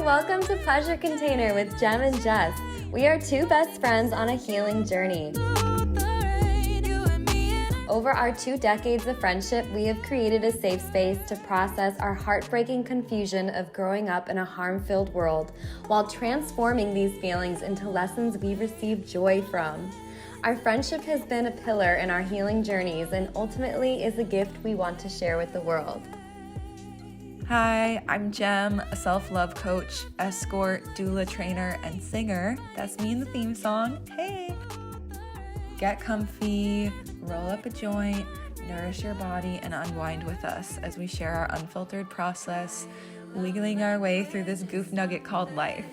welcome to Pleasure Container with Jem and Jess. We are two best friends on a healing journey. Over our 2 decades of friendship, we have created a safe space to process our heartbreaking confusion of growing up in a harm-filled world while transforming these feelings into lessons we receive joy from. Our friendship has been a pillar in our healing journeys and ultimately is a gift we want to share with the world. Hi, I'm Jem, a self-love coach, escort, doula trainer, and singer. That's me in the theme song. Hey! Get comfy, roll up a joint, nourish your body, and unwind with us as we share our unfiltered process, wiggling our way through this goof nugget called life.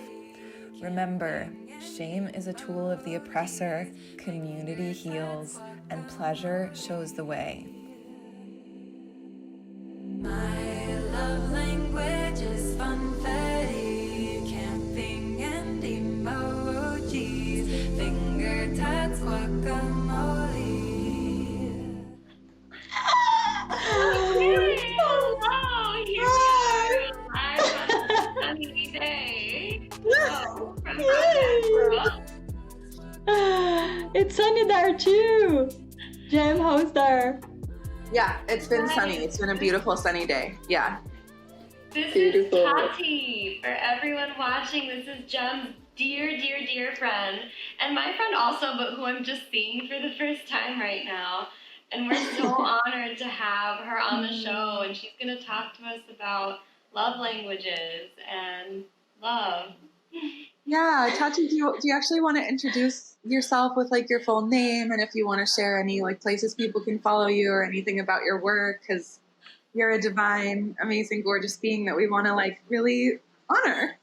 Remember, shame is a tool of the oppressor, community heals, and pleasure shows the way. My love language is funfetti, camping and emojis, finger tats, guacamole. Hello, here we are, live on a sunny day. Hello, from It's sunny there too. Jem, how's there? Yeah, it's been sunny. It's been a beautiful sunny day. Yeah. This Beautiful. is Tati. For everyone watching, this is Jem's dear friend. And my friend also, but who I'm just seeing for the first time right now. And we're so honored to have her on the show. And she's going to talk to us about love languages and love. Yeah, Tati, do you actually want to introduce yourself with like your full name, and if you want to share any like places people can follow you or anything about your work, because you're a divine, amazing, gorgeous being that we want to like really honor.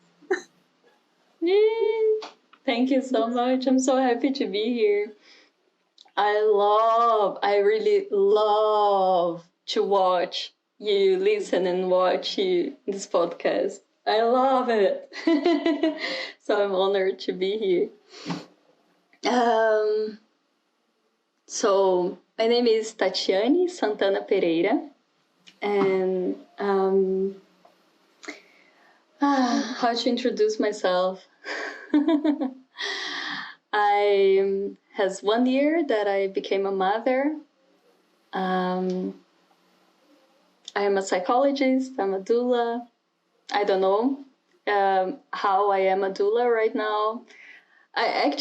Thank you so much. I'm so happy to be here. I really love to watch you, listen and watch you, this podcast. I love it. So I'm honored to be here. So my name is Tatiane Santana Pereira, and how to introduce myself? I has 1 year that I became a mother. I am a psychologist. I'm a doula. I don't know how I am a doula right now. I'm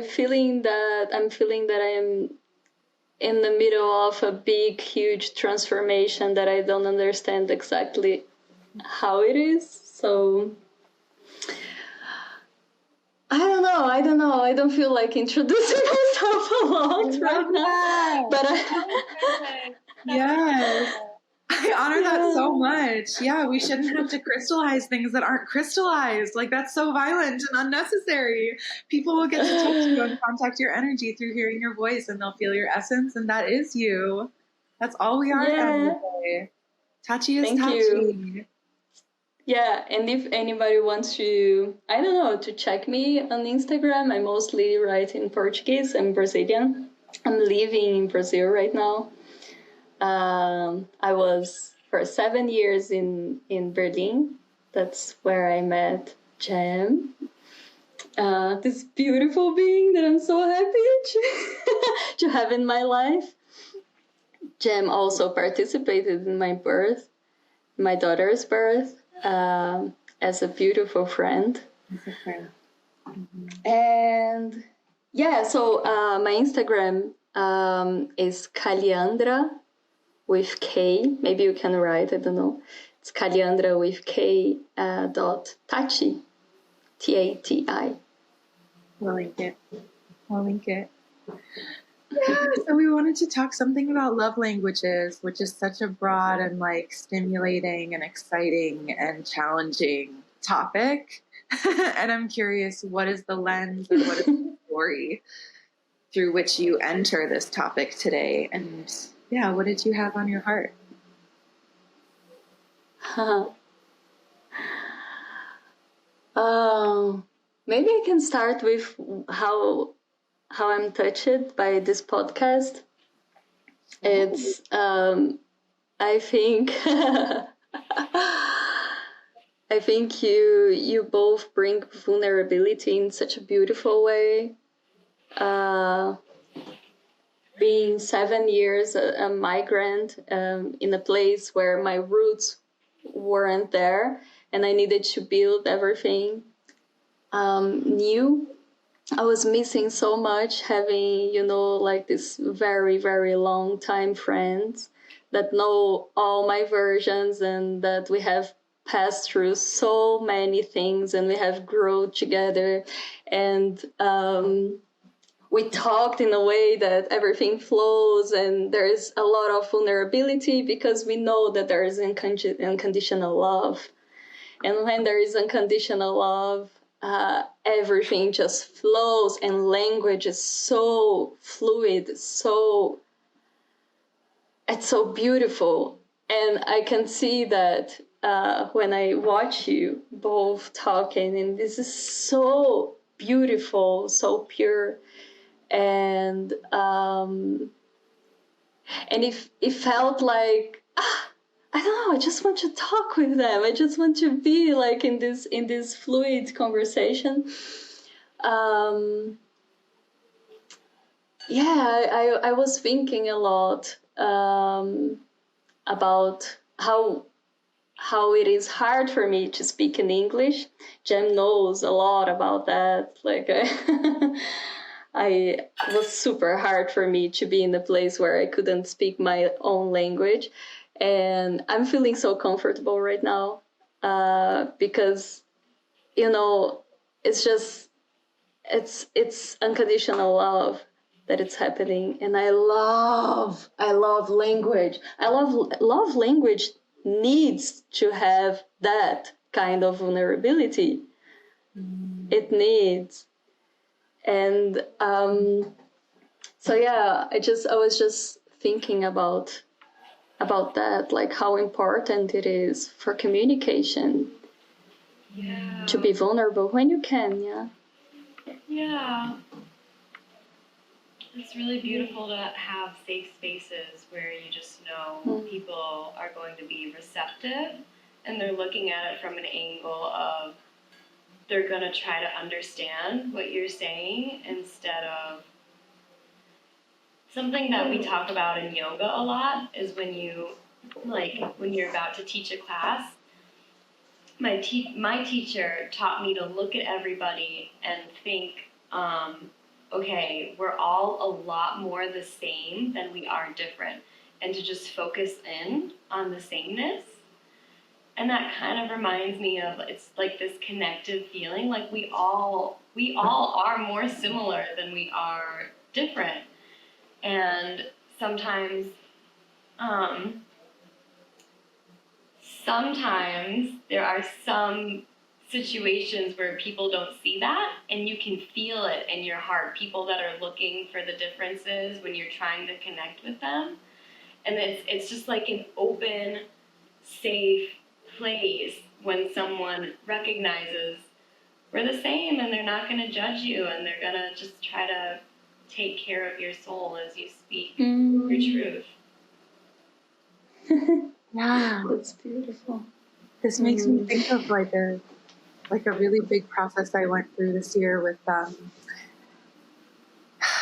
feeling that I am in the middle of a big, huge transformation that I don't understand exactly how it is. So I don't know. I don't feel like introducing myself a lot right now. But Yes. I honor that so much. Yeah, we shouldn't have to crystallize things that aren't crystallized. Like, that's so violent and unnecessary. People will get to touch you and contact your energy through hearing your voice, and they'll feel your essence, and that is you. That's all we are every day. Tachi is Tachi. You. Yeah, and if anybody wants to, to check me on Instagram, I mostly write in Portuguese. I'm Brazilian. I'm living in Brazil right now. I was for 7 years in Berlin. That's where I met Jem, this beautiful being that I'm so happy to have in my life. Jem also participated in my birth, my daughter's birth, as a beautiful friend. And yeah, so my Instagram is Kaliandra with K. Maybe you can write, I don't know. It's Kaliandra with K dot Tachi, T-A-T-I. We'll link it. Yeah, so we wanted to talk something about love languages, which is such a broad and like stimulating and exciting and challenging topic. And I'm curious, what is the lens or what is the story through which you enter this topic today? And yeah, what did you have on your heart? Maybe I can start with how I'm touched by this podcast. It's I think I think you both bring vulnerability in such a beautiful way. Being 7 years a migrant in a place where my roots weren't there, and I needed to build everything new. I was missing so much having, like this very, very long time friends that know all my versions and that we have passed through so many things and we have grown together. And we talked in a way that everything flows and there's a lot of vulnerability because we know that there is unconditional love. And when there is unconditional love, everything just flows, and language is so fluid, it's so beautiful. And I can see that when I watch you both talking, and this is so beautiful, so pure, and it felt like I don't know, I just want to talk with them. I just want to be like in this fluid conversation. I was thinking a lot about how it is hard for me to speak in English. Jem knows a lot about that. Like it was super hard for me to be in a place where I couldn't speak my own language. And I'm feeling so comfortable right now because, it's unconditional love that it's happening. And I love language. Love language needs to have that kind of vulnerability. It needs. And so, yeah, I was just thinking about that, like how important it is for communication to be vulnerable when you can. Yeah, it's really beautiful to have safe spaces where you just know people are going to be receptive and they're looking at it from an angle of they're going to try to understand what you're saying instead of something that we talk about in yoga a lot is when you're about to teach a class. My teacher taught me to look at everybody and think, okay, we're all a lot more the same than we are different, and to just focus in on the sameness. And that kind of reminds me of, it's like this connective feeling, like we all are more similar than we are different. And sometimes there are some situations where people don't see that, and you can feel it in your heart. People that are looking for the differences when you're trying to connect with them, and it's just like an open, safe place when someone recognizes we're the same, and they're not going to judge you, and they're going to just try to take care of your soul as you speak your truth. Yeah, that's beautiful. This makes me think of like a really big process I went through this year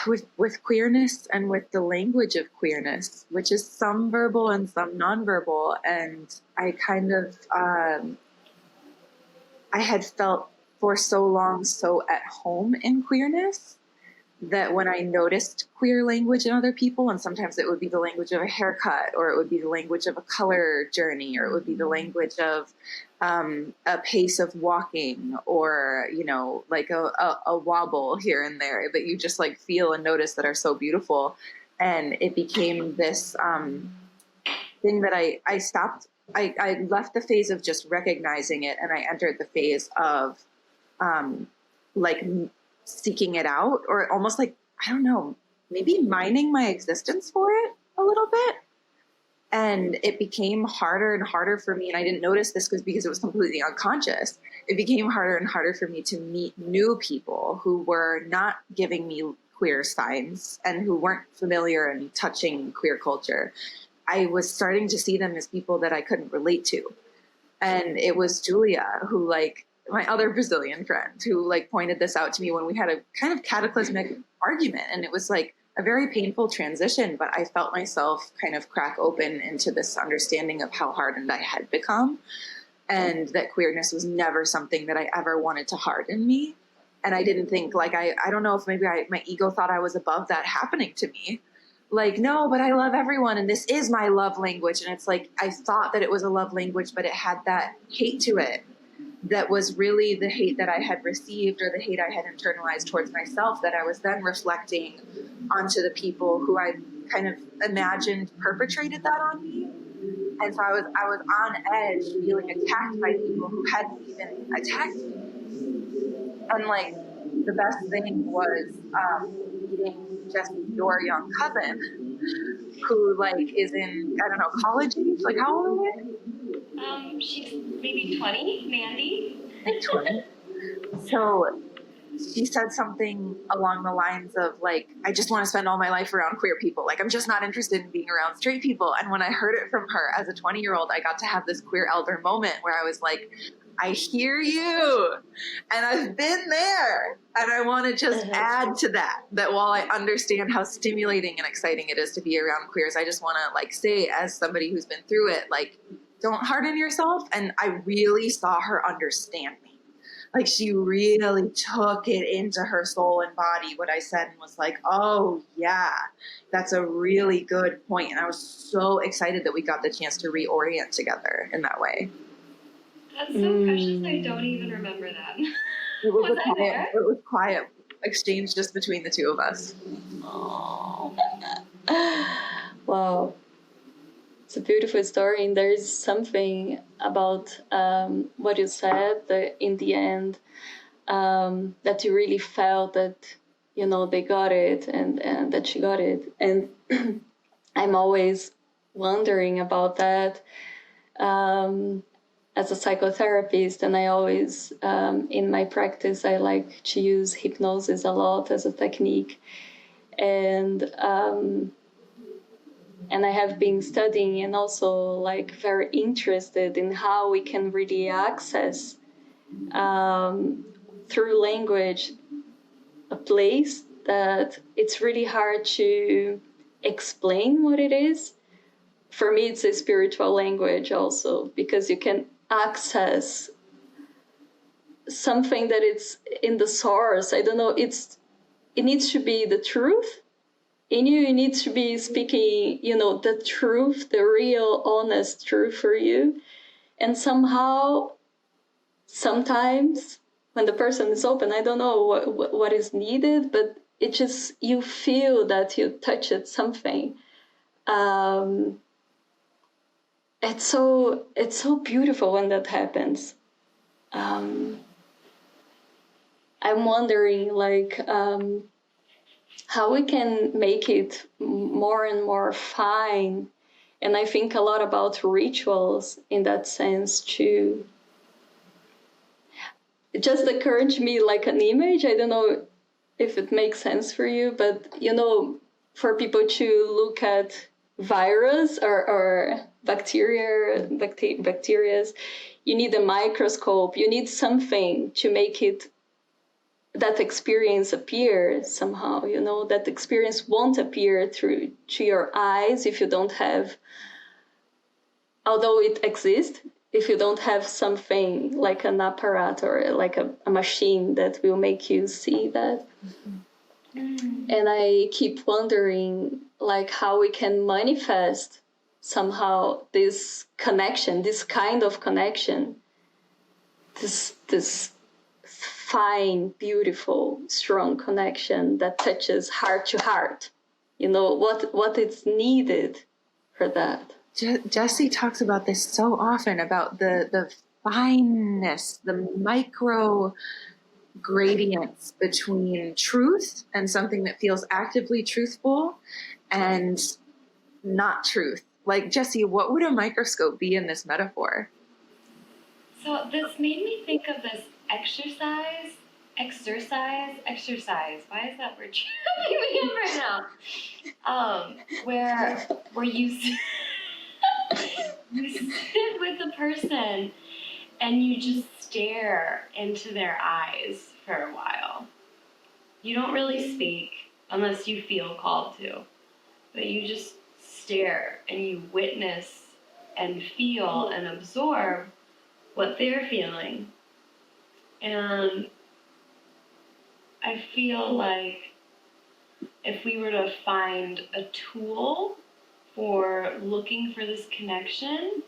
with queerness and with the language of queerness, which is some verbal and some nonverbal. And I kind of I had felt for so long so at home in queerness that when I noticed queer language in other people, and sometimes it would be the language of a haircut, or it would be the language of a color journey, or it would be the language of a pace of walking, or, like a wobble here and there that you just like feel and notice that are so beautiful. And it became this thing that I stopped. I left the phase of just recognizing it, and I entered the phase of like seeking it out, or almost like, I don't know, maybe mining my existence for it a little bit. And it became harder and harder for me. And I didn't notice this because it was completely unconscious. It became harder and harder for me to meet new people who were not giving me queer signs and who weren't familiar and touching queer culture. I was starting to see them as people that I couldn't relate to. And it was Julia who, like, my other Brazilian friend, who like pointed this out to me when we had a kind of cataclysmic argument. And it was like a very painful transition, but I felt myself kind of crack open into this understanding of how hardened I had become, and that queerness was never something that I ever wanted to harden me. And I didn't think, like, I don't know if maybe my ego thought I was above that happening to me. Like, no, but I love everyone, and this is my love language. And it's like, I thought that it was a love language, but it had that hate to it that was really the hate that I had received, or the hate I had internalized towards myself, that I was then reflecting onto the people who I kind of imagined perpetrated that on me. And so I was on edge, feeling attacked by people who hadn't even attacked me. And like, the best thing was meeting Jessi, your young cousin, who like is in, I don't know, college age. Like, how old are you? She's maybe 20, Mandy. 20. So she said something along the lines of like, I just want to spend all my life around queer people. Like, I'm just not interested in being around straight people. And when I heard it from her as a 20-year-old, I got to have this queer elder moment where I was like, I hear you, and I've been there, and I want to just add to that while I understand how stimulating and exciting it is to be around queers, I just want to like say, as somebody who's been through it, like, don't harden yourself. And I really saw her understand me. Like, she really took it into her soul and body, what I said, and was like, oh yeah, that's a really good point. And I was so excited that we got the chance to reorient together in that way. That's so precious. I don't even remember that. It was quiet exchange just between the two of us. Oh. Wow. It's a beautiful story, and there is something about what you said that in the end, that you really felt that, you know, they got it, and that she got it. And I'm always wondering about that. As a psychotherapist, and I always, in my practice, I like to use hypnosis a lot as a technique. And I have been studying and also like very interested in how we can really access through language a place that it's really hard to explain what it is. For me, it's a spiritual language also, because you can access something that it's in the source. I don't know, it needs to be the truth in you. You need to be speaking, you know, the truth, the real, honest truth for you. And somehow, sometimes when the person is open, I don't know what is needed, but it just, you feel that you touched something. It's so beautiful when that happens. I'm wondering, like, how we can make it more and more fine. And I think a lot about rituals in that sense too. It just occurred to me like an image. I don't know if it makes sense for you, but, you know, for people to look at virus or bacteria, you need a microscope. You need something to make it, that experience appear somehow. You know, that experience won't appear to your eyes if you don't have, although it exists, if you don't have something like an apparatus or like a machine that will make you see that. Mm-hmm. And I keep wondering, like, how we can manifest somehow this connection, this kind of connection, this fine, beautiful, strong connection that touches heart to heart. You know, what is needed for that. Jessi talks about this so often, about the fineness, the micro gradients between truth and something that feels actively truthful and not truth. Like, Jessi, what would a microscope be in this metaphor? So this made me think of this exercise. Why is that word jumping me in right now? Where you sit with the person and you just stare into their eyes for a while. You don't really speak unless you feel called to, but you just stare and you witness and feel and absorb what they're feeling. And I feel like if we were to find a tool for looking for this connection,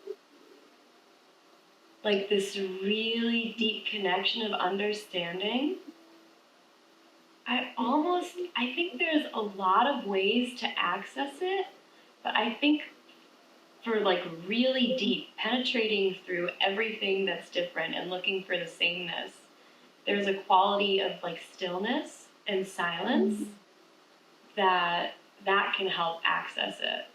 like this really deep connection of understanding, I think there's a lot of ways to access it, but I think for like really deep, penetrating through everything that's different and looking for the sameness, there's a quality of like stillness and silence that can help access it.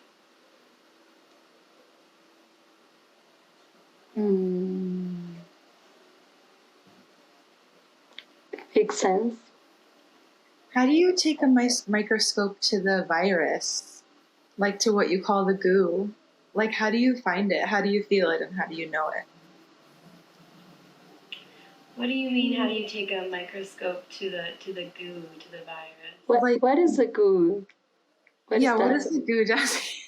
Makes sense. How do you take a microscope to the virus, like to what you call the goo? Like, how do you find it? How do you feel it? And how do you know it? What do you mean? How do you take a microscope to the goo, to the virus? What is a goo? What is the goo, Jessi?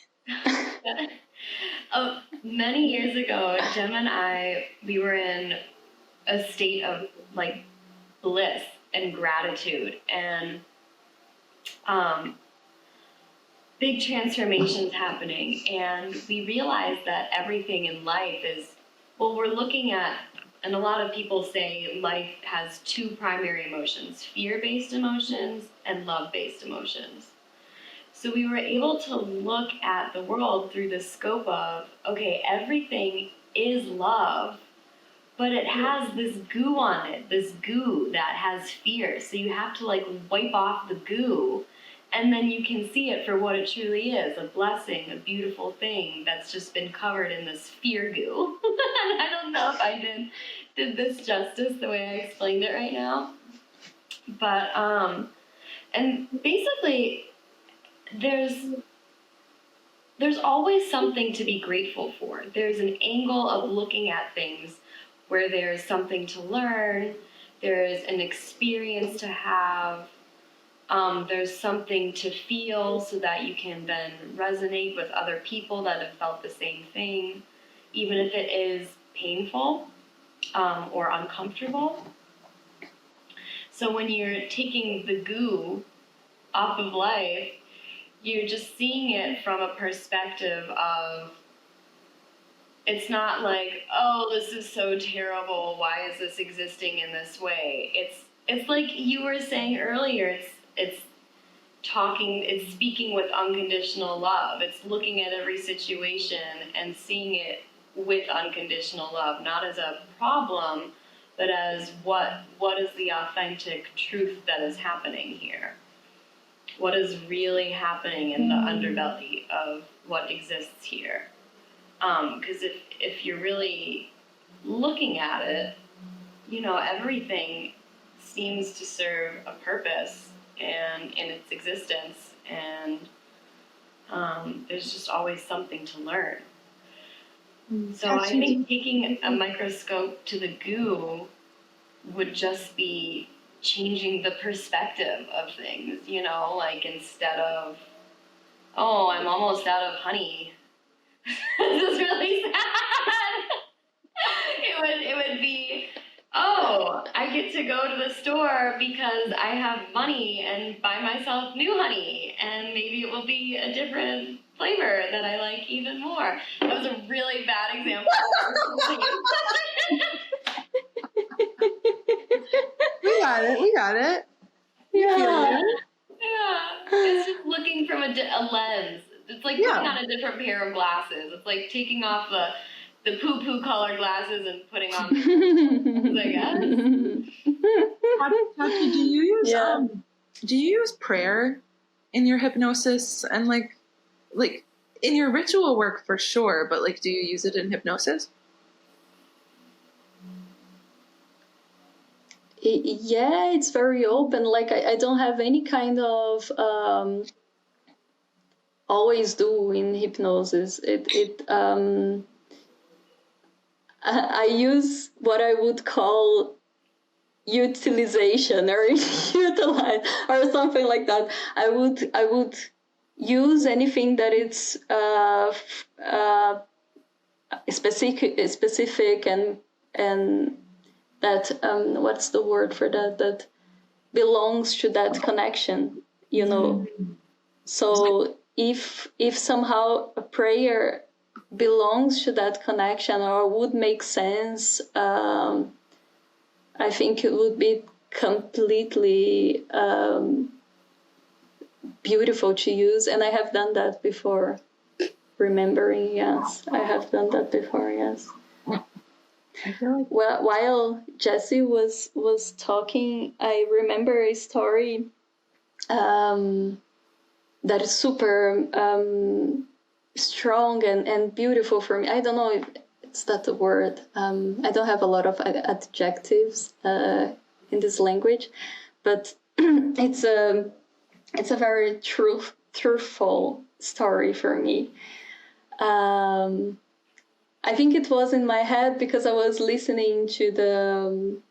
Many years ago, Jem and I, we were in a state of like bliss and gratitude and big transformations happening. And we realized that everything in life is, well, we're looking at, and a lot of people say life has two primary emotions, fear-based emotions and love-based emotions. So we were able to look at the world through the scope of, okay, everything is love, but it has this goo on it, this goo that has fear. So you have to like wipe off the goo, and then you can see it for what it truly is, a blessing, a beautiful thing that's just been covered in this fear goo. And I don't know if I did this justice the way I explained it right now. But, and basically, there's always something to be grateful for. There's an angle of looking at things where there's something to learn, there's an experience to have, there's something to feel so that you can then resonate with other people that have felt the same thing, even if it is painful or uncomfortable. So when you're taking the goo off of life, you're just seeing it from a perspective of, it's not like, oh, this is so terrible, why is this existing in this way? It's like you were saying earlier, it's speaking with unconditional love. It's looking at every situation and seeing it with unconditional love, not as a problem, but as what is the authentic truth that is happening here? What is really happening in the underbelly of what exists here? Because if you're really looking at it, you know, everything seems to serve a purpose and in its existence, and there's just always something to learn. So I think taking a microscope to the goo would just be changing the perspective of things, you know, like instead of, oh, I'm almost out of honey. This is really sad. It would be, oh, I get to go to the store because I have money and buy myself new honey, and maybe it will be a different flavor that I like even more. That was a really bad example. We got it. Yeah. Yeah, it's just looking from a lens. It's like putting on a different pair of glasses. It's like taking off the poo-poo colored glasses and putting on the I guess. Tati, do you use prayer in your hypnosis and like in your ritual work for sure, but like do you use it in hypnosis? Yeah, it's very open. Like I don't have any kind of always do in hypnosis. I use what I would call utilization or utilize or something like that. I would use anything that it's specific and that what's the word for that belongs to that connection, you know. So if somehow a prayer belongs to that connection or would make sense, I think it would be completely beautiful to use. And I have done that before. Remembering, yes, I have done that before, yes. I feel like Well, while Jessi was talking, I remember a story that is super strong and beautiful for me. I don't know if it's that the word. I don't have a lot of adjectives in this language, but it's a very truthful story for me. I think it was in my head because I was listening to the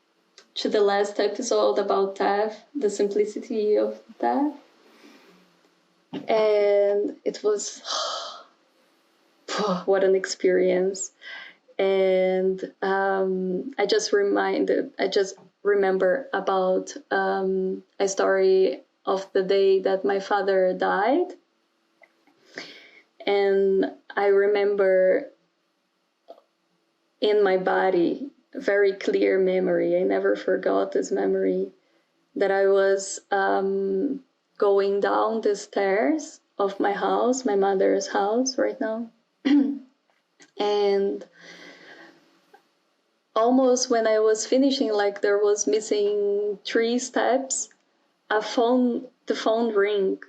last episode about death, the simplicity of death, and it was what an experience. And I just remember about a story of the day that my father died, and I remember in my body, very clear memory. I never forgot this memory, that I was going down the stairs of my house, my mother's house right now. And almost when I was finishing, like there was missing 3 steps, the phone ring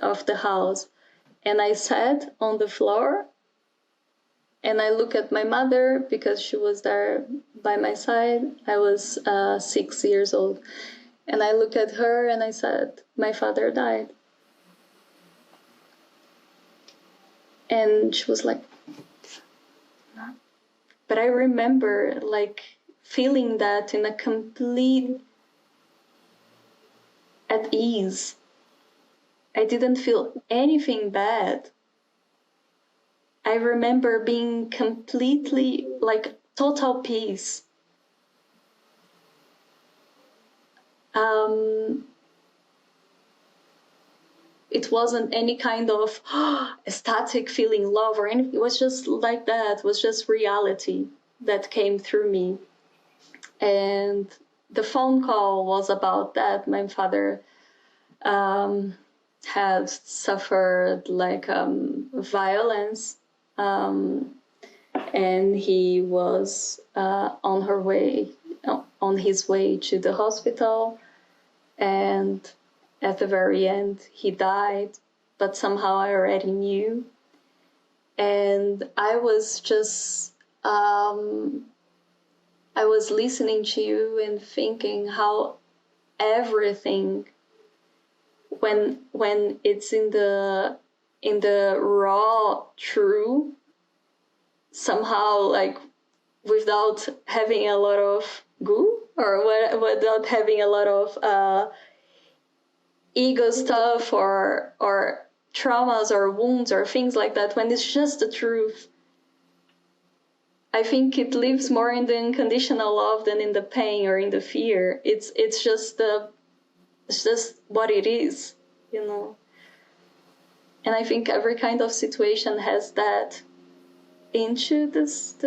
of the house. And I sat on the floor and I look at my mother because she was there by my side. I was 6 years old. And I look at her and I said, my father died. And she was like, no. But I remember like feeling that in a complete at ease. I didn't feel anything bad. I remember being completely like total peace. It wasn't any kind of ecstatic feeling, love or anything. It was just like that. It was just reality that came through me. And the phone call was about that. My father had suffered like violence, and he was on his way to the hospital, and at the very end he died, but somehow I already knew. And I was just I was listening to you and thinking how everything, when it's in the raw true, somehow like without having a lot of goo or without having a lot of ego stuff or traumas or wounds or things like that, when it's just the truth, I think it lives more in the unconditional love than in the pain or in the fear. It's just what it is, you know. And I think every kind of situation has that into the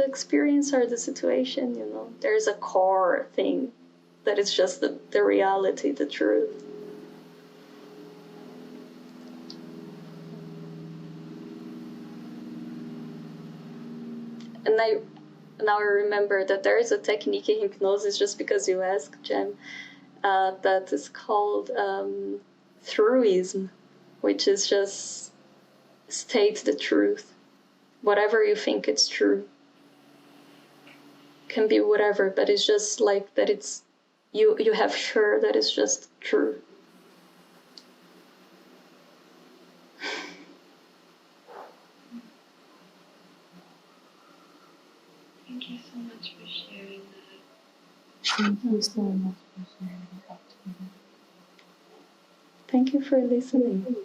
experience or the situation, you know. There's a core thing that is just the reality, the truth. And now I remember that there is a technique in hypnosis, just because you asked, Jem, that is called truism, which is just state the truth. Whatever you think it's true. Can be whatever, but it's just like that it's, you have sure that it's just true. Thank you so much for sharing that. Thank you so much for sharing that. Thank you for listening.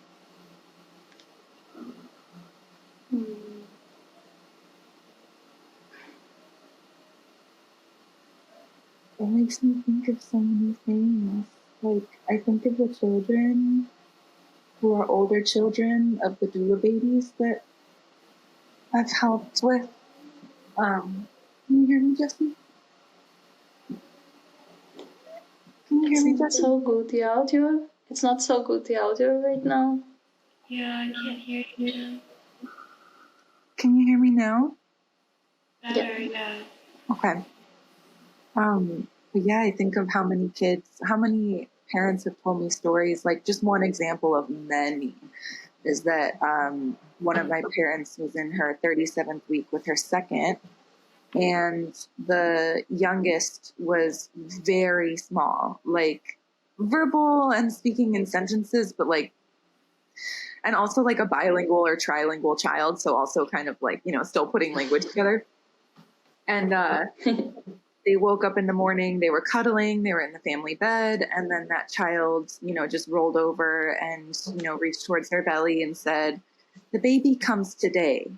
It makes me think of so many things. Like, I think of the children who are older children of the doula babies that I've helped with. Can you hear me, Jessi? Can you hear me, It's not Jessi? so good, the audio. It's not so good, the audio right now. Yeah, I can't hear you, Jen. Can you hear me now? Better, yeah. Okay. But yeah, I think of how many parents have told me stories. Like, just one example of many is that one of my parents was in her 37th week with her second, and the youngest was very small, like verbal and speaking in sentences, but like, and also like a bilingual or trilingual child. So also kind of like, still putting language together. And they woke up in the morning, they were cuddling, they were in the family bed. And then that child, just rolled over and, reached towards her belly and said, "The baby comes today.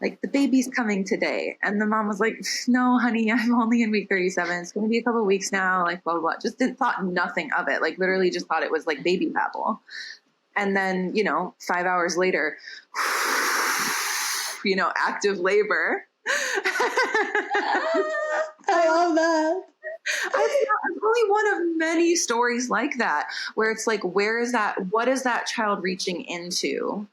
Like, the baby's coming today." And the mom was like, "No, honey, I'm only in week 37. It's going to be a couple of weeks now." Like, blah, blah, blah. Just thought nothing of it. Like, literally just thought it was like baby babble. And then, 5 hours later, active labor. I love that. It's only one of many stories like that, where it's like, what is that child reaching into?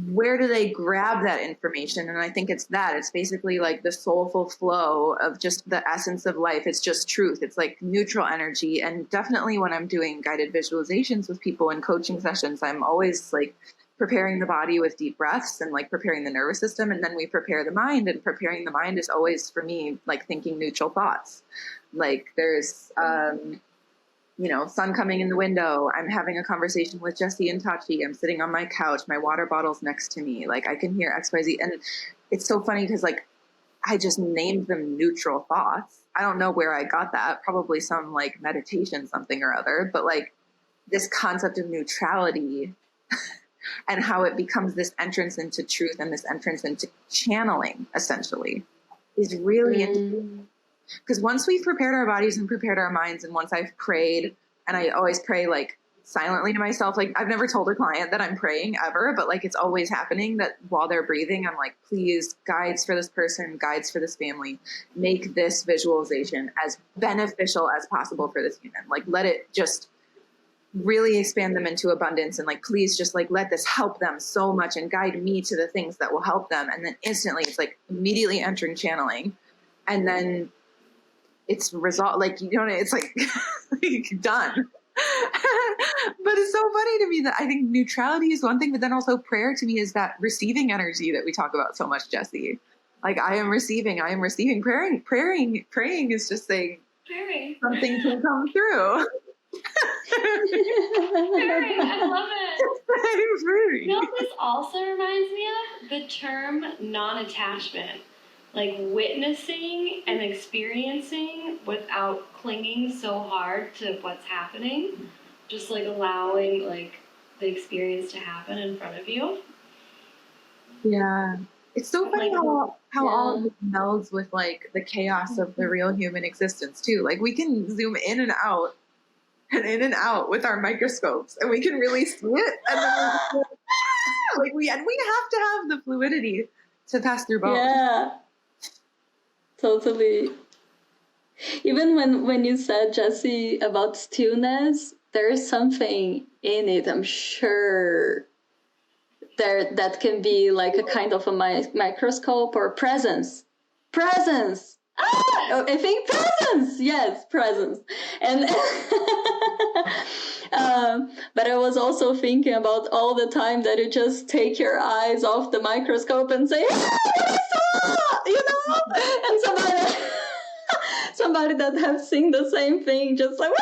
Where do they grab that information? And I think it's basically like the soulful flow of just the essence of life. It's just truth. It's like neutral energy. And definitely when I'm doing guided visualizations with people in coaching sessions, I'm always like preparing the body with deep breaths and like preparing the nervous system. And then we prepare the mind, and preparing the mind is always for me, like thinking neutral thoughts. Like there's, sun coming in the window. I'm having a conversation with Jessi and Tati. I'm sitting on my couch. My water bottle's next to me. Like I can hear XYZ. And it's so funny because like I just named them neutral thoughts. I don't know where I got that. Probably some like meditation, something or other. But like this concept of neutrality and how it becomes this entrance into truth and this entrance into channeling essentially is really interesting. Because once we've prepared our bodies and prepared our minds, and once I've prayed, and I always pray like silently to myself, like I've never told a client that I'm praying ever, but like it's always happening that while they're breathing, I'm like, please, guides for this person, guides for this family, make this visualization as beneficial as possible for this human. Like let it just really expand them into abundance, and like please just like let this help them so much and guide me to the things that will help them. And then instantly it's like immediately entering channeling, and then it's it's like, like done. But it's so funny to me that I think neutrality is one thing, but then also prayer to me is that receiving energy that we talk about so much, Jessi. Like I am receiving. Praying is just saying something can come through. I love it. You know what this also reminds me of? The term non-attachment. Like witnessing and experiencing without clinging so hard to what's happening. Just like allowing like the experience to happen in front of you. Yeah. It's so funny how all of it melds with like the chaos of the real human existence too. Like we can zoom in and out with our microscopes, and we can really see it. And then we have to have the fluidity to pass through both. Yeah. Totally. Even when you said, Jessi, about stillness, there is something in it, I'm sure, that can be like a kind of a microscope or presence. I think presence. Yes, presence. And but I was also thinking about all the time that you just take your eyes off the microscope and say, "Hey, I saw!" And somebody that have seen the same thing, just like,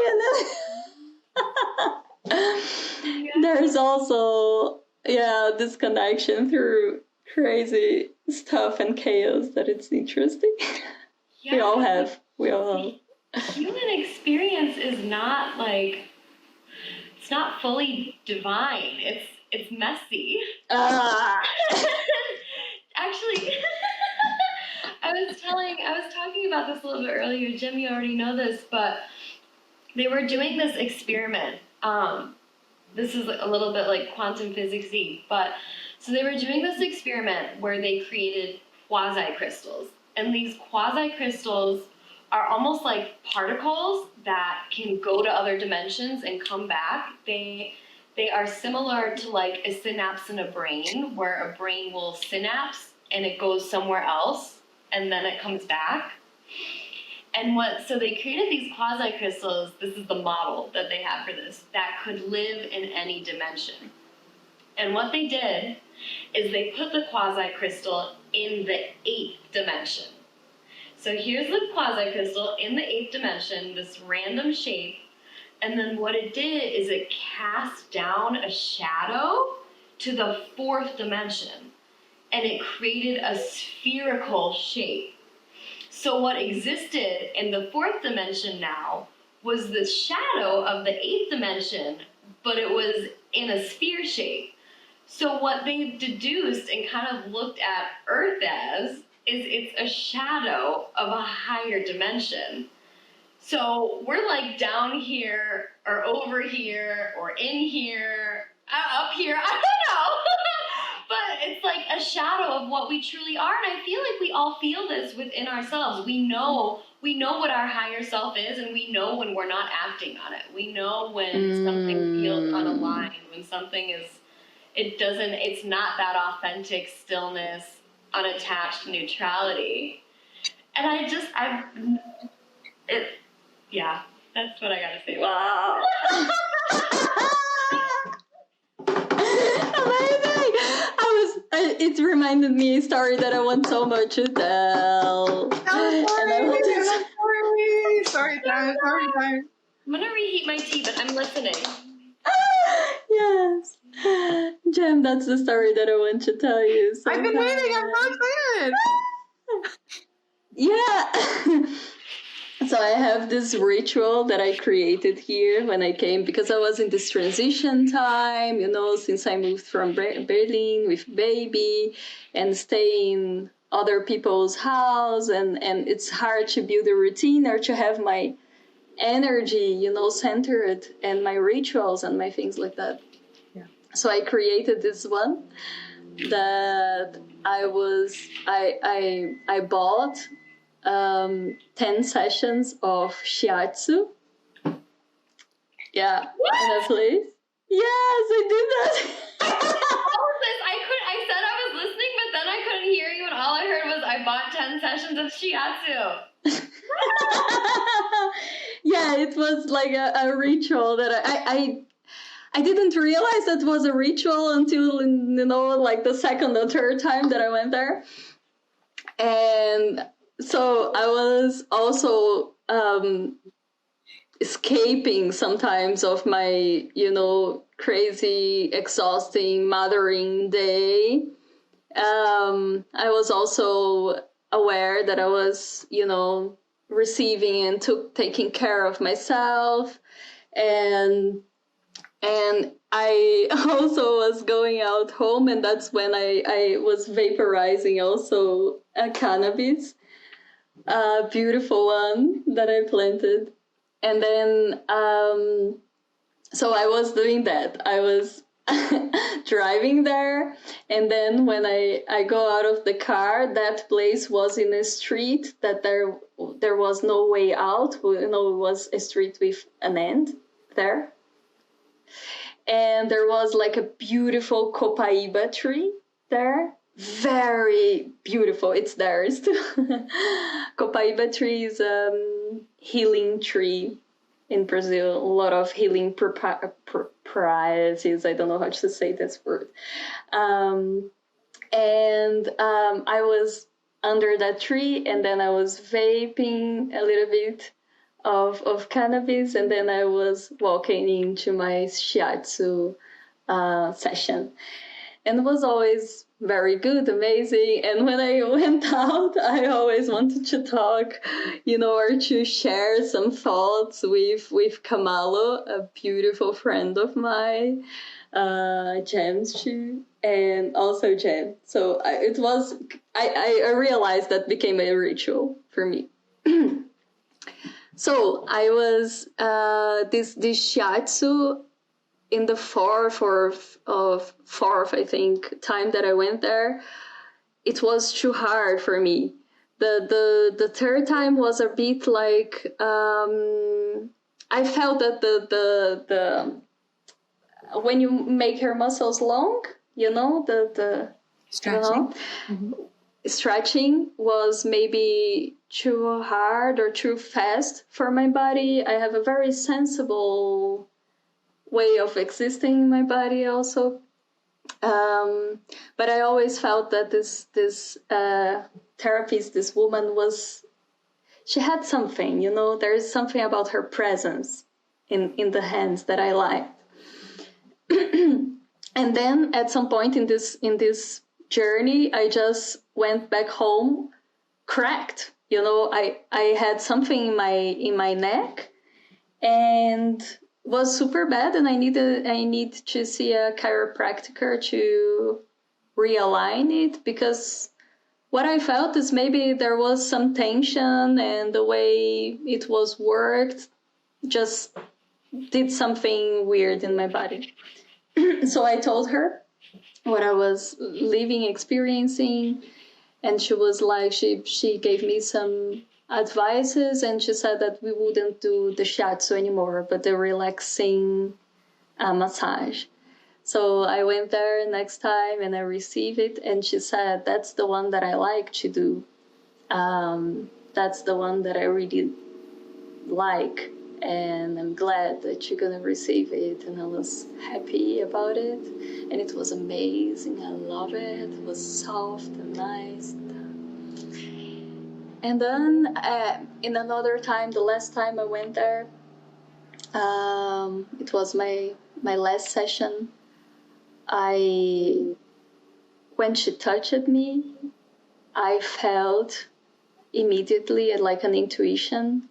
and then there's also this connection through crazy stuff and chaos that it's interesting. Yeah, We all have. Human experience is not like, it's not fully divine. It's messy. Actually, I was talking about this a little bit earlier. Jim, you already know this, but they were doing this experiment. This is a little bit like quantum physics-y, but so they were doing this experiment where they created quasi-crystals. And these quasi-crystals are almost like particles that can go to other dimensions and come back. They are similar to like a synapse in a brain, where a brain will synapse and it goes somewhere else and then it comes back. And so they created these quasi-crystals, this is the model that they have for this, that could live in any dimension. And what they did is they put the quasi-crystal in the 8th dimension. So here's the quasi-crystal in the 8th dimension, this random shape, and then what it did is it cast down a shadow to the 4th dimension, and it created a spherical shape. So what existed in the 4th dimension now was the shadow of the 8th dimension, but it was in a sphere shape. So what they deduced and kind of looked at Earth as is it's a shadow of a higher dimension. So we're like down here or over here or in here, up here, I don't know. But it's like a shadow of what we truly are. And I feel like we all feel this within ourselves. We know what our higher self is, and we know when we're not acting on it. We know when something feels unaligned, when something it's not that authentic stillness, unattached neutrality. And yeah, that's what I gotta say. Wow. Amazing. It reminded me a story that I want so much to tell. Sorry, time. I'm gonna reheat my tea, but I'm listening. Yes. Jem, that's the story that I want to tell you. So I've been waiting. I'm so excited. Yeah. So I have this ritual that I created here when I came, because I was in this transition time, since I moved from Berlin with baby and stay in other people's house, and it's hard to build a routine or to have my energy, centered, and my rituals and my things like that. Yeah. So I created this one that I bought 10 sessions of shiatsu. Yeah. What? In a place. Yes, I did that. All of this, I said I was listening, but then I couldn't hear you, and all I heard was I bought 10 sessions of shiatsu. Yeah, it was like a ritual that I didn't realize that was a ritual until, like the second or third time that I went there. And so I was also escaping sometimes of my, crazy, exhausting mothering day. I was also aware that I was, receiving and taking care of myself. And I also was going out home, and that's when I was vaporizing also a cannabis, a beautiful one that I planted. And then, so I was doing that. I was driving there, and then when I go out of the car, that place was in a street that there was no way out. It was a street with an end there. And there was like a beautiful copaiba tree there. Very beautiful. It's there still. Copaiba tree is a healing tree in Brazil. A lot of healing properties. I don't know how to say this word. I was under that tree, and then I was vaping a little bit of cannabis, and then I was walking into my shiatsu session. and was always very good, amazing. And when I went out, I always wanted to talk, or to share some thoughts with Kamalo, a beautiful friend of mine, Jam's too, and also Jam. So I realized that became a ritual for me. So I was this shiatsu in the fourth, I think, time that I went there. It was too hard for me. The third time was a bit like I felt that the when you make your muscles long, the Stretching. Stretching was maybe too hard or too fast for my body. I have a very sensible way of existing in my body also. But I always felt that this therapist, this woman, she had something, there is something about her presence in the hands that I liked. And then at some point in this journey, I just went back home cracked. I had something in my neck and was super bad, and I need to see a chiropractor to realign it, because what I felt is maybe there was some tension, and the way it was worked just did something weird in my body. So I told her what I was experiencing, and she was like, she gave me some advices, and she said that we wouldn't do the shiatsu anymore, but the relaxing massage. So I went there next time and I received it, and she said, that's the one that I like to do. That's the one that I really like, and I'm glad that you're gonna receive it. And I was happy about it, and it was amazing. I love it. It was soft and nice. And then in another time, the last time I went there, it was my last session. When she touched me, I felt immediately, like an intuition,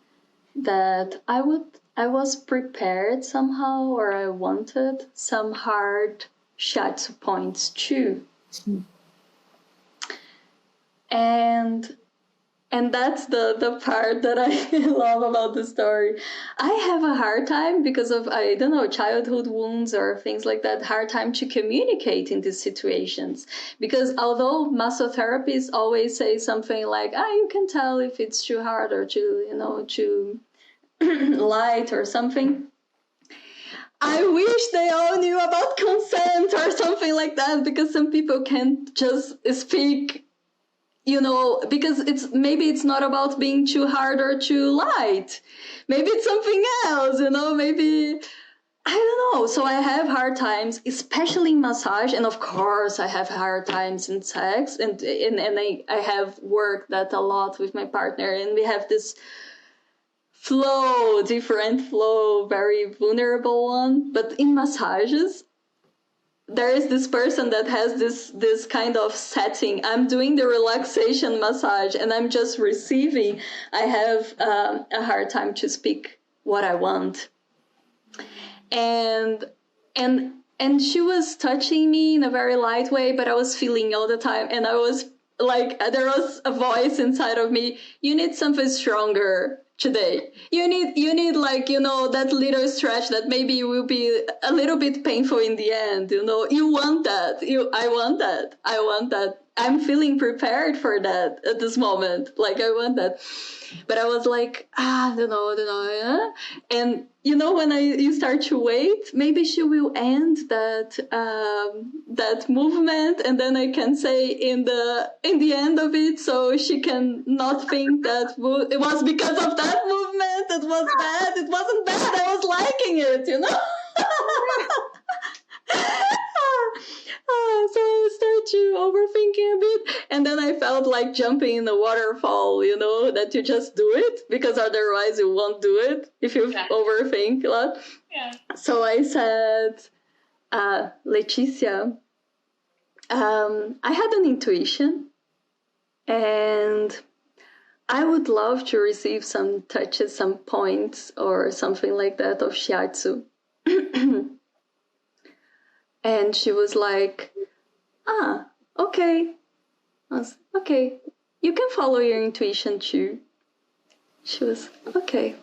that I was prepared somehow, or I wanted some hard shiatsu points too. And that's the part that I love about the story. I have a hard time because of, I don't know, childhood wounds or things like that, hard time to communicate in these situations. Because although massotherapists always say something like, you can tell if it's too hard or too light or something. I wish they all knew about consent or something like that, because some people can't just speak, because maybe it's not about being too hard or too light. Maybe it's something else, maybe, I don't know. So I have hard times, especially in massage. And of course I have hard times in sex, and I have worked that a lot with my partner, and we have this different flow, very vulnerable one. But in massages, there is this person that has this kind of setting. I'm doing the relaxation massage and I'm just receiving. I have a hard time to speak what I want. And she was touching me in a very light way, but I was feeling all the time. And I was like, there was a voice inside of me, you need something stronger today. You need like, that little stretch that maybe will be a little bit painful in the end, you want that. I want that. I'm feeling prepared for that at this moment. Like, I want that. But I was like, I don't know. And when you start to wait, maybe she will end that movement, and then I can say in the end of it, so she can not think that it was because of that movement that was bad. It wasn't bad. I was liking it, So I started to overthinking a bit, and then I felt like jumping in the waterfall, that you just do it, because otherwise you won't do it if you overthink a lot. Yeah. So I said, Leticia, I had an intuition, and I would love to receive some touches, some points, or something like that of shiatsu. And she was like, okay. I was, okay, you can follow your intuition too. She was, okay.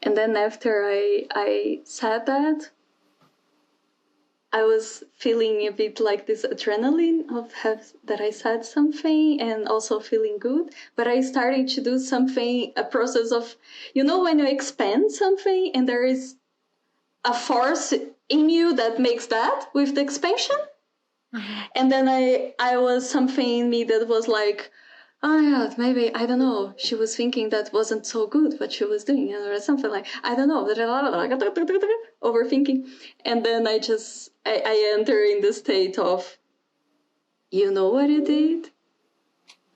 And then after I said that, I was feeling a bit like this adrenaline that I said something, and also feeling good. But I started to do something, a process of, when you expand something and there is a force in you that makes that with the expansion. Mm-hmm. And then I was something in me that was like, oh yeah, maybe, I don't know, she was thinking that wasn't so good what she was doing, or something like, I don't know, overthinking. And then I enter in the state of, you know what you did?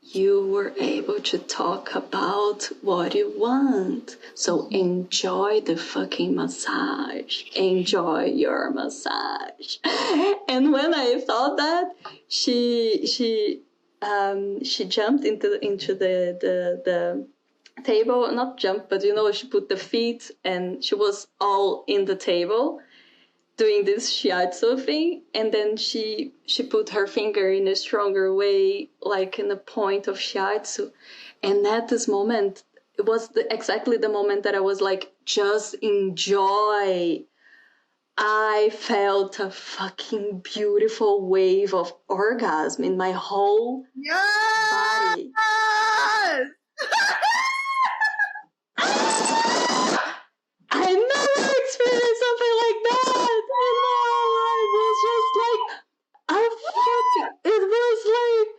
You were able to talk about what you want. So enjoy the fucking massage. Enjoy your massage. And when I thought that, she jumped into the table, not jump, but she put the feet, and she was all in the table doing this shiatsu thing, and then she put her finger in a stronger way, like in a point of shiatsu. And at this moment, it was exactly the moment that I was like, just enjoy. I felt a fucking beautiful wave of orgasm in my whole body. I never experienced something like that in my life.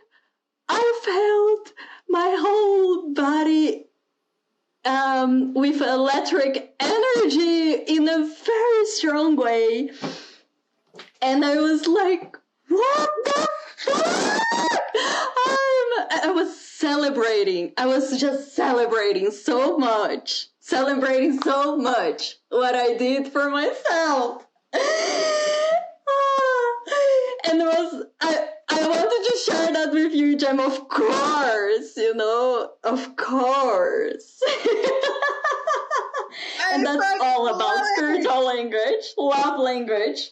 I felt my whole body with electric energy in a very strong way. And I was like, what the fuck? I was celebrating. I was just celebrating so much what I did for myself. And I wanted to share that with you, Jem, of course, of course. And that's all about spiritual language, love language.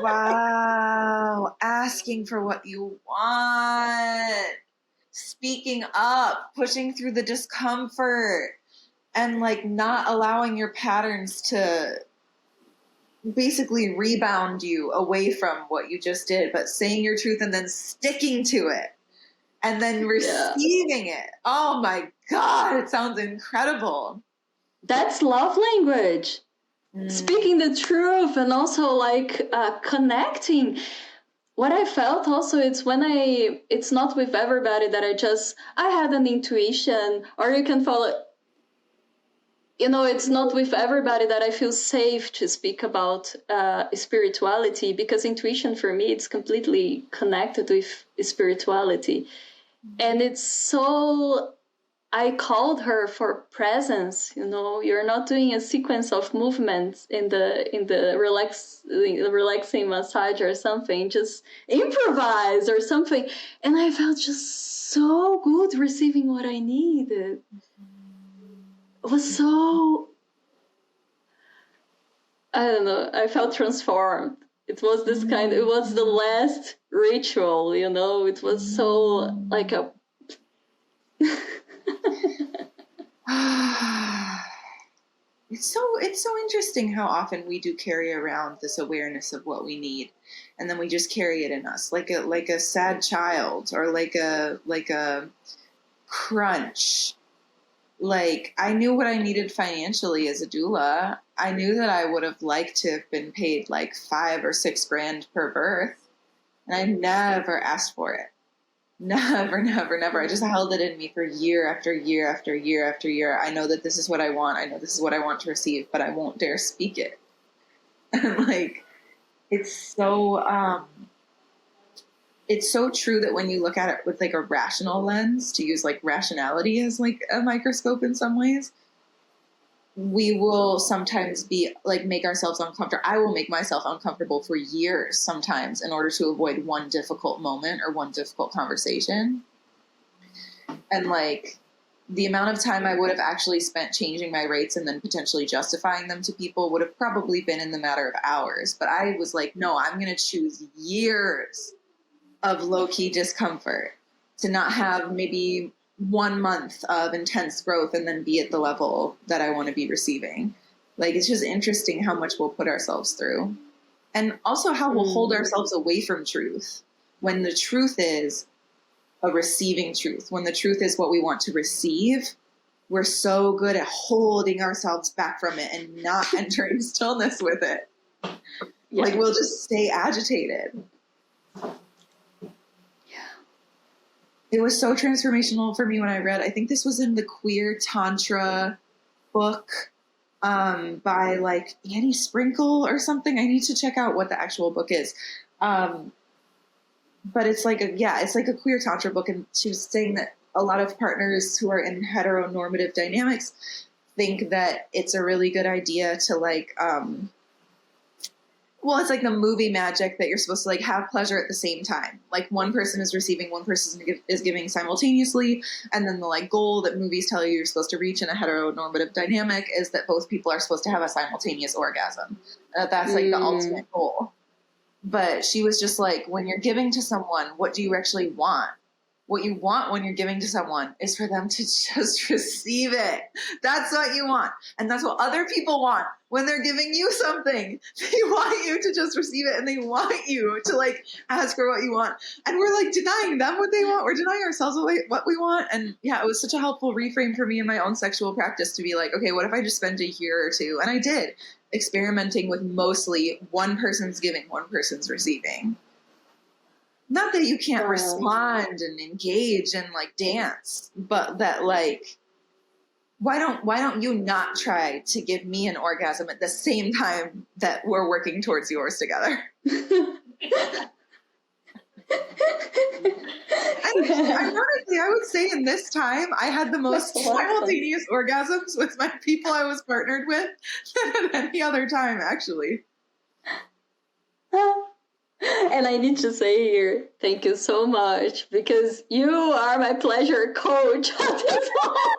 Wow. Asking for what you want. Speaking up, pushing through the discomfort, and like not allowing your patterns to basically rebound you away from what you just did, but saying your truth and then sticking to it and then receiving it. Oh my God, it sounds incredible. That's love language. Speaking the truth, and also like connecting. What I felt also, it's not with everybody that I had an intuition, or you can follow, it's not with everybody that I feel safe to speak about spirituality, because intuition for me, it's completely connected with spirituality. And it's so, I called her for presence. You're not doing a sequence of movements in the relaxing massage or something. Just improvise or something. And I felt just so good receiving what I needed. It was so, I don't know, I felt transformed. It was this it was the last ritual, it was so like a... It's so interesting how often we do carry around this awareness of what we need, and then we just carry it in us like a sad child, or like a crunch. Like, I knew what I needed financially as a doula. I knew that I would have liked to have been paid like $5,000 or $6,000 per birth, and I never asked for it. Never, never, never. I just held it in me for year after year after year after year. I know that this is what I want. I know this is what I want to receive, but I won't dare speak it. And like, it's so true that when you look at it with like a rational lens, to use like rationality as like a microscope in some ways, we will sometimes be like, make ourselves uncomfortable. I will make myself uncomfortable for years sometimes in order to avoid one difficult moment or one difficult conversation. And like the amount of time I would have actually spent changing my rates and then potentially justifying them to people would have probably been in the matter of hours. But I was like, no, I'm going to choose years of low-key discomfort to not have maybe 1 month of intense growth and then be at the level that I want to be receiving. Like, it's just interesting how much we'll put ourselves through, and also how we'll hold ourselves away from truth when the truth is a receiving truth. When the truth is what we want to receive, we're so good at holding ourselves back from it and not entering stillness with it. Yeah. Like, we'll just stay agitated. It was so transformational for me when I read, I think this was in the Queer Tantra book by like Annie Sprinkle or something. I need to check out what the actual book is. But it's like it's like a queer Tantra book. And she was saying that a lot of partners who are in heteronormative dynamics think that it's a really good idea to like, well, it's like the movie magic that you're supposed to like have pleasure at the same time. Like one person is receiving, one person is giving simultaneously. And then the like goal that movies tell you you're supposed to reach in a heteronormative dynamic is that both people are supposed to have a simultaneous orgasm. That's like the ultimate goal. But she was just like, when you're giving to someone, what do you actually want? What you want when you're giving to someone is for them to just receive it. That's what you want. And that's what other people want when they're giving you something. They want you to just receive it, and they want you to like ask for what you want. And we're like denying them what they want. We're denying ourselves what we want. And yeah, it was such a helpful reframe for me in my own sexual practice to be like, okay, what if I just spend a year or two? And I did, experimenting with mostly one person's giving, one person's receiving. Not that you can't respond and engage and like dance, but that like, why don't you not try to give me an orgasm at the same time that we're working towards yours together? Ironically, I would say in this time, I had the most simultaneous orgasms with my people I was partnered with than at any other time, actually. And I need to say here, thank you so much, because you are my pleasure coach at this moment.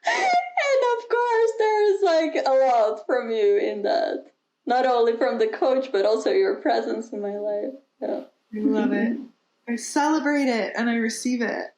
And of course, there is like a lot from you in that. Not only from the coach, but also your presence in my life. Yeah. I love it. I celebrate it and I receive it.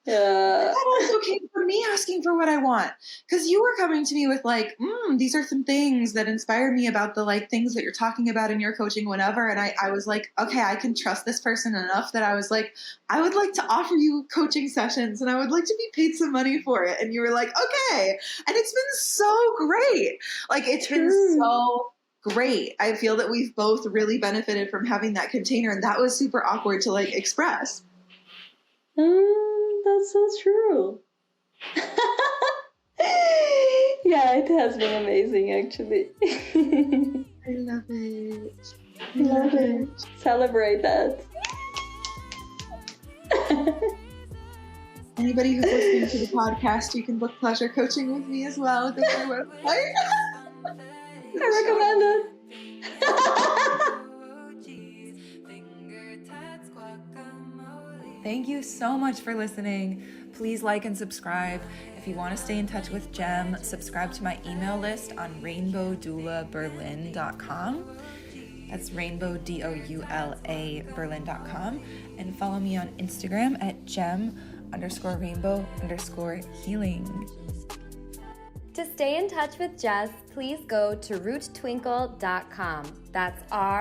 Yeah. That also came from me asking for what I want. Because you were coming to me with like, these are some things that inspire me about the like things that you're talking about in your coaching, whatever. And I was like, okay, I can trust this person enough that I was like, I would like to offer you coaching sessions and I would like to be paid some money for it. And you were like, okay. And it's been so great. Like, it's been so great. I feel that we've both really benefited from having that container. And that was super awkward to like express. That's so true. Yeah, it has been amazing, actually. I love it. I love it. Celebrate that. Anybody who's listening to the podcast, you can book pleasure coaching with me as well. Go to my website. I recommend it. Thank you so much for listening. Please like and subscribe. If you want to stay in touch with Jem, subscribe to my email list on rainbowdoulaberlin.com. That's rainbowdoula Berlin.com. And follow me on Instagram at gem_rainbow_healing. To stay in touch with Jess, please go to roottwinkle.com. That's ROOTWINKLE.com.